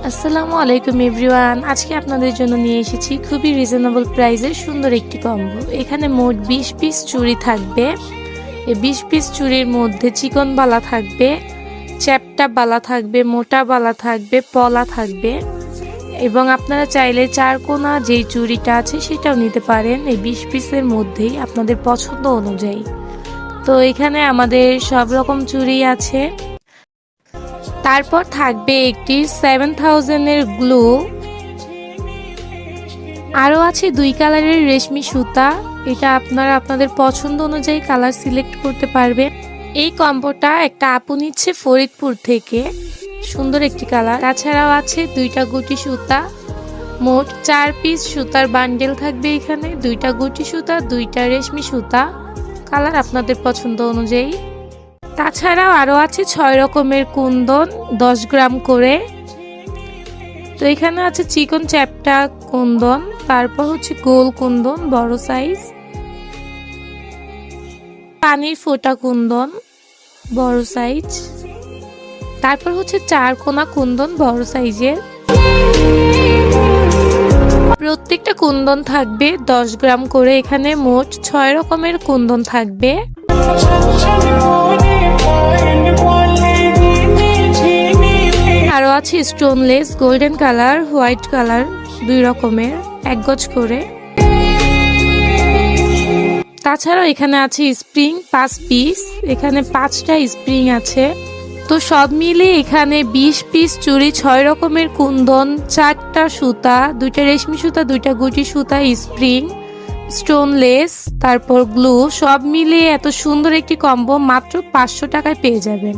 আসসালামু আলাইকুম এভরিওয়ান। আজকে আপনাদের জন্য নিয়ে এসেছি খুবই রিজনেবল প্রাইসের সুন্দর একটি কম্বো। এখানে মোট 20 পিস চুড়ি থাকবে। এই 20 পিস চুড়ির মধ্যে চিকন বালা থাকবে, চ্যাপটা বালা থাকবে, মোটা বালা থাকবে, পলা থাকবে এবং আপনারা চাইলে চারকোনা যেই চুড়িটা আছে সেটাও নিতে পারেন এই 20 পিসের মধ্যেই আপনাদের পছন্দ অনুযায়ী। তো এখানে আমাদের সব রকম চুড়ি আছে। তারপর থাকবে একটি 7000 এর গ্লু, আরও আছে 2 কালারের রেশমি সুতা। এটা আপনারা আপনাদের পছন্দ অনুযায়ী কালার সিলেক্ট করতে পারবেন। এই কম্বোটা একটা আপু নিচ্ছে ফরিদপুর থেকে, সুন্দর একটি কালার। তাছাড়াও আছে 2টা গুটি সুতা, মোট 4 পিস সুতার বান্ডেল থাকবে। এখানে 2টা গুটি সুতা, 2টা রেশমি সুতা, কালার আপনাদের পছন্দ অনুযায়ী। তাছাড়াও আরও আছে 6 রকমের কুন্দন 10 গ্রাম করে। তো এখানে আছে চিকন চ্যাপটা কুন্দন, তারপর হচ্ছে গোল কুন্দন বড় সাইজ, পানির ফোঁটা কুন্দন বড় সাইজ, তারপর হচ্ছে 4 কোনা কুন্দন বড় সাইজের। প্রত্যেকটা কুন্দন থাকবে 10 গ্রাম করে। এখানে মোট 6 রকমের কুন্দন থাকবে। আরও আছে স্টোনলেস গোল্ডেন কালার, হোয়াইট কালার, 2 রকমের 1 গজ করে। তাছাড়াও এখানে আছে স্প্রিং 5 পিস, এখানে 5টা স্প্রিং আছে। তো সব মিলে এখানে 20 পিস চুড়ি, 6 রকমের কুন্দন, 4টা সুতা, 2টা রেশমি সুতা, 2টা গুটি সুতা, স্প্রিং, স্টোনলেস, তারপর গ্লু, সব মিলিয়ে এত সুন্দর একটি কম্বো মাত্র 500 টাকায় পেয়ে যাবেন।